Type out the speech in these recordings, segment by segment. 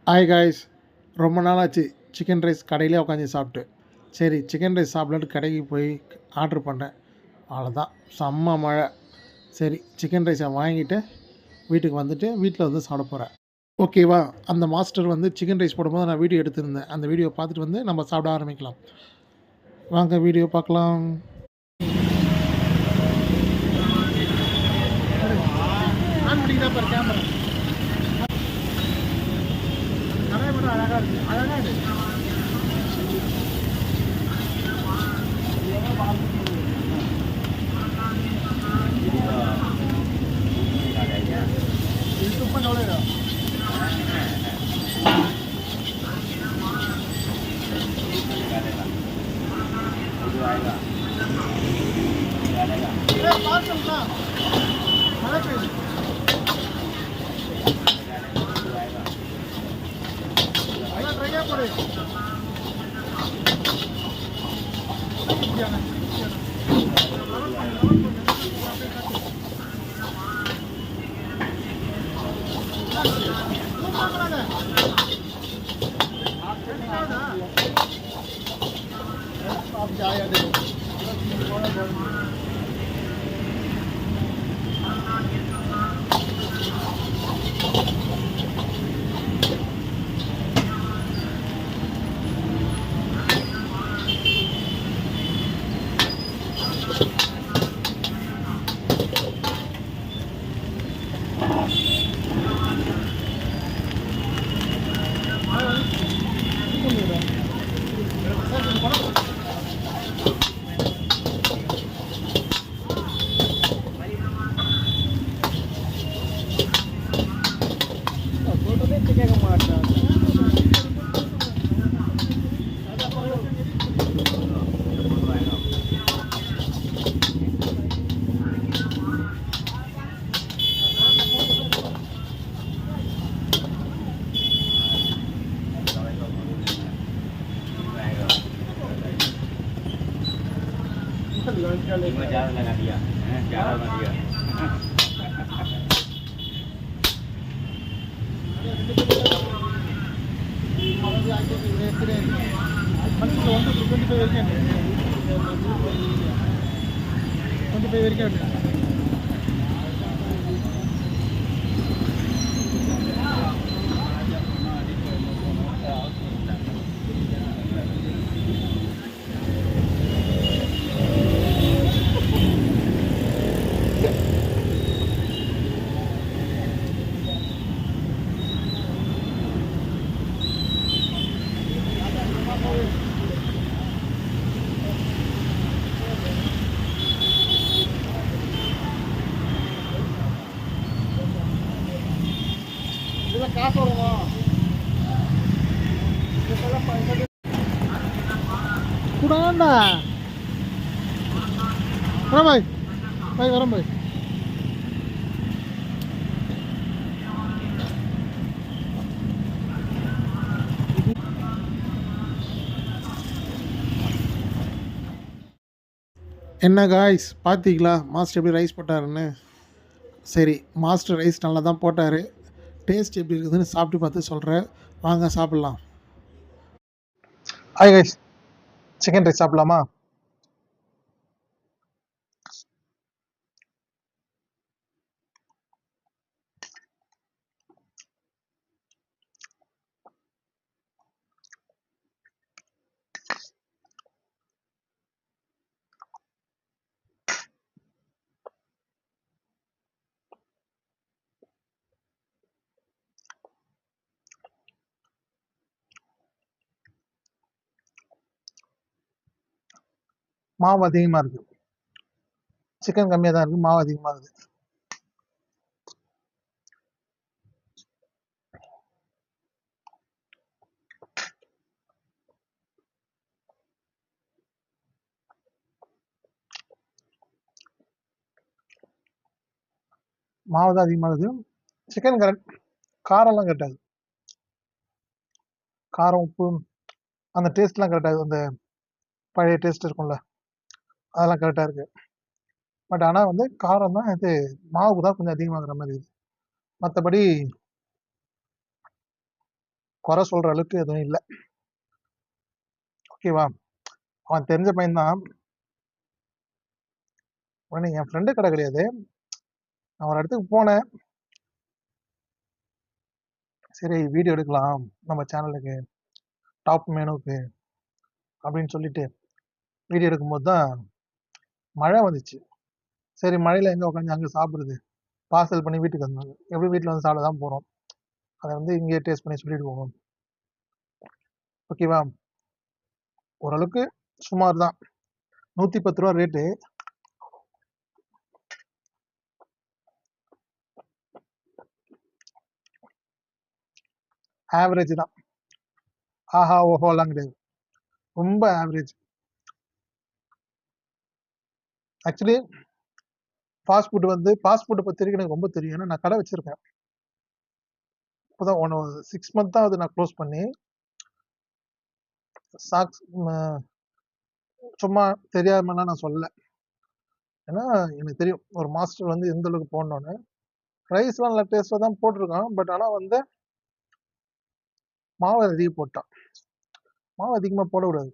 Hi guys, ரொம்ப நாளாச்சு chicken rice கடையிலே உட்காந்து சாப்பிட்டு. சரி சிக்கன் ரைஸ் சாப்பிடலான்ட்டு கடைக்கு போய் ஆர்டர் பண்ணேன். அவ்வளோதான், செம்ம மழை. சரி சிக்கன் ரைஸை வாங்கிட்டு வீட்டுக்கு வந்துட்டு வீட்டில் வந்து சாப்பிட போகிறேன். ஓகேவா? அந்த மாஸ்டர் வந்து சிக்கன் ரைஸ் போடும்போது நான் வீடியோ எடுத்திருந்தேன். அந்த வீடியோ பார்த்துட்டு வந்து நம்ம சாப்பிட ஆரம்பிக்கலாம். வாங்க வீடியோ பார்க்கலாம். கேமரா அழகாக இருக்குது, அழகாக இருக்குது. Jalan dengan dia, jalan sama dia. காசு வருமா? கூடாண்டா வரேன் பாய், பாய் வரேன் பாய். என்ன காய்ஸ், பார்த்தீங்களா மாஸ்டர் எப்படி ரைஸ் போட்டாருன்னு? சரி, மாஸ்டர் ரைஸ் நல்லா தான் போட்டார். டேஸ்ட் எப்படி இருக்குதுன்னு சாப்பிட்டு பார்த்து சொல்கிறேன். வாங்க சாப்பிட்லாம். ஹாய் கைஸ், சிக்கன் ரைஸ் சாப்பிட்லாமா? மாவு அதிகமாக இருக்குது, சிக்கன் கம்மியாக தான் இருக்குது, மாவு அதிகமாக இருக்குது. மாவு தான் அதிகமாக இருக்குது. சிக்கன் கரெக்ட், காரம்லாம் கரெக்டாக இருக்குது. காரம் உப்பு அந்த டேஸ்ட்லாம் கரெக்டாக இருக்குது. அந்த பழைய டேஸ்ட் இருக்கும்ல, அதெல்லாம் கரெக்டாக இருக்குது. பட் ஆனால் வந்து காரம் தான், இது மாவு தான் கொஞ்சம் அதிகமாகிற மாதிரி இருக்குது. மற்றபடி குறை சொல்கிற அளவுக்கு எதுவும் இல்லை. ஓகேவா? அவன் தெரிஞ்ச பையன்தான். உடனே என் ஃப்ரெண்டு கடை கிடையாது. நான் ஒரு இடத்துக்கு போனேன். சரி வீடியோ எடுக்கலாம் நம்ம சேனலுக்கு, டாப் மெனுக்கு அப்படின்னு சொல்லிட்டு வீடியோ எடுக்கும்போது தான் மழை வந்துச்சு. சரி மழையில் எங்கே உட்காந்து அங்கே சாப்பிடுறது, பார்சல் பண்ணி வீட்டுக்கு வந்தாங்க. எப்படி வீட்டில் வந்து சாப்பிட தான் போகிறோம், அதை வந்து இங்கேயே டேஸ்ட் பண்ணி சொல்லிட்டு போகணும். ஓகேவா? ஓரளவுக்கு சுமார் தான். 110 ரூபா ரேட்டு. ஆவரேஜ் தான். ஆஹா ஓஹோலாம் கிடையாது, ரொம்ப ஆவரேஜ். ஆக்சுவலி ஃபாஸ்ட் ஃபுட் வந்து ஃபாஸ்ட் ஃபுட்டை பற்றி வரைக்கும் எனக்கு ரொம்ப தெரியும். ஏன்னா நான் கடை வச்சுருக்கேன். இப்போதான் 6 மந்த் தான் அது நான் க்ளோஸ் பண்ணி. சாக்ஸ் சும்மா தெரியாமலாம் நான் சொல்லலை. ஏன்னா எனக்கு தெரியும் ஒரு மாஸ்டர் வந்து எந்த அளவுக்கு போடணும்னு. ரைஸ்லாம் நல்ல டேஸ்ட்டாக தான் போட்டிருக்கான். பட் ஆனால் வந்து மாவு அதிகம் போட்டான். மாவு அதிகமாக போடக்கூடாது.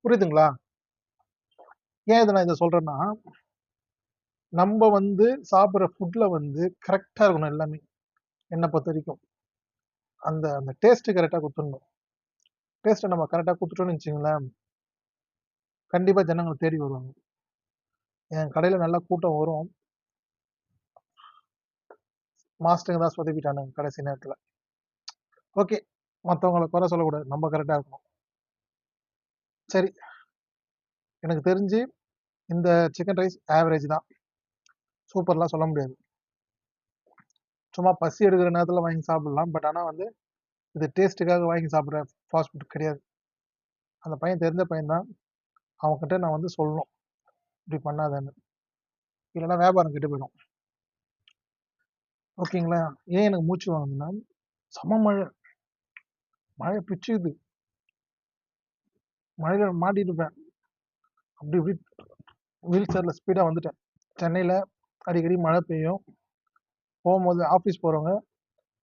புரியுதுங்களா? ஏன் இதை நான் இதை சொல்கிறேன்னா, நம்ம வந்து சாப்பிட்ற ஃபுட்டில் வந்து கரெக்டாக இருக்கணும் எல்லாமே. என்னை பொறுத்த வரைக்கும் அந்த அந்த டேஸ்ட்டு கரெக்டாக கொடுத்துடணும். டேஸ்ட்டை நம்ம கரெக்டாக கொடுத்துட்டோம்னு வச்சுங்களேன், கண்டிப்பாக ஜனங்கள் தேடி வருவாங்க. என் கடையில் நல்லா கூட்டம் வரும். மாஸ்டருங்க தான் சொதப்பிட்டானுங்க கடைசி நேரத்தில். ஓகே, மற்றவங்களை குறை சொல்லக்கூடாது, நம்ம கரெக்டாக இருக்கணும். சரி, எனக்கு தெரிஞ்சு இந்த சிக்கன் ரைஸ் ஆவரேஜ் தான், சூப்பர்லாம் சொல்ல முடியாது. சும்மா பசி எடுக்கிற நேரத்தில் வாங்கி சாப்பிடலாம். பட் ஆனால் வந்து இது டேஸ்ட்டுக்காக வாங்கி சாப்பிட்ற ஃபாஸ்ட் ஃபுட் கிடையாது. அந்த பையன் தெரிஞ்ச பையன்தான். அவன்கிட்ட நான் வந்து சொல்லணும் இப்படி பண்ணாதேன்னு, இல்லைன்னா வியாபாரம் கெட்டு போயிடும். ஓகேங்களா? ஏன் எனக்கு மூச்சு வாங்குதுன்னா, செம மழை பிச்சுக்குது. மழையில் மாட்டிட்டு இருப்பேன். அப்படி இப்படி வீல் சேரில் ஸ்பீடாக வந்துட்டேன். சென்னையில் அடிக்கடி மழை பெய்யும். போகும்போது ஆஃபீஸ் போகிறவங்க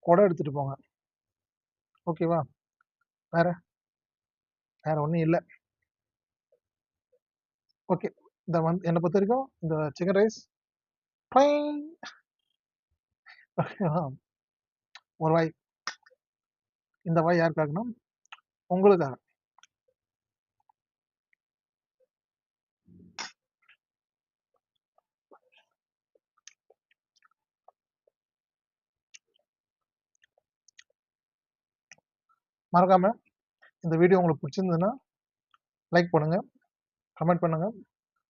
குடம் எடுத்துகிட்டு போங்க. ஓகேவா? வேற வேற ஒன்றும் இல்லை. ஓகே, இந்த வந்து என்னை பொறுத்த வரைக்கும் இந்த சிக்கன் ரைஸ் ஓகேவா? ஒரு வாய். இந்த வாய் யாருக்காகனா உங்களுக்காக. மறக்காம இந்த வீடியோ உங்களுக்கு பிடிச்சிருந்ததுன்னா லைக் பண்ணுங்க, கமெண்ட் பண்ணுங்க,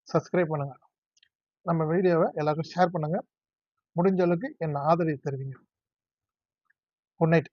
சப்ஸ்கிரைப் பண்ணுங்க. நம்ம வீடியோவை எல்லாருக்கும் ஷேர் பண்ணுங்க. முடிஞ்ச அளவுக்கு என்ன ஆதரவு தருவீங்க. Good night.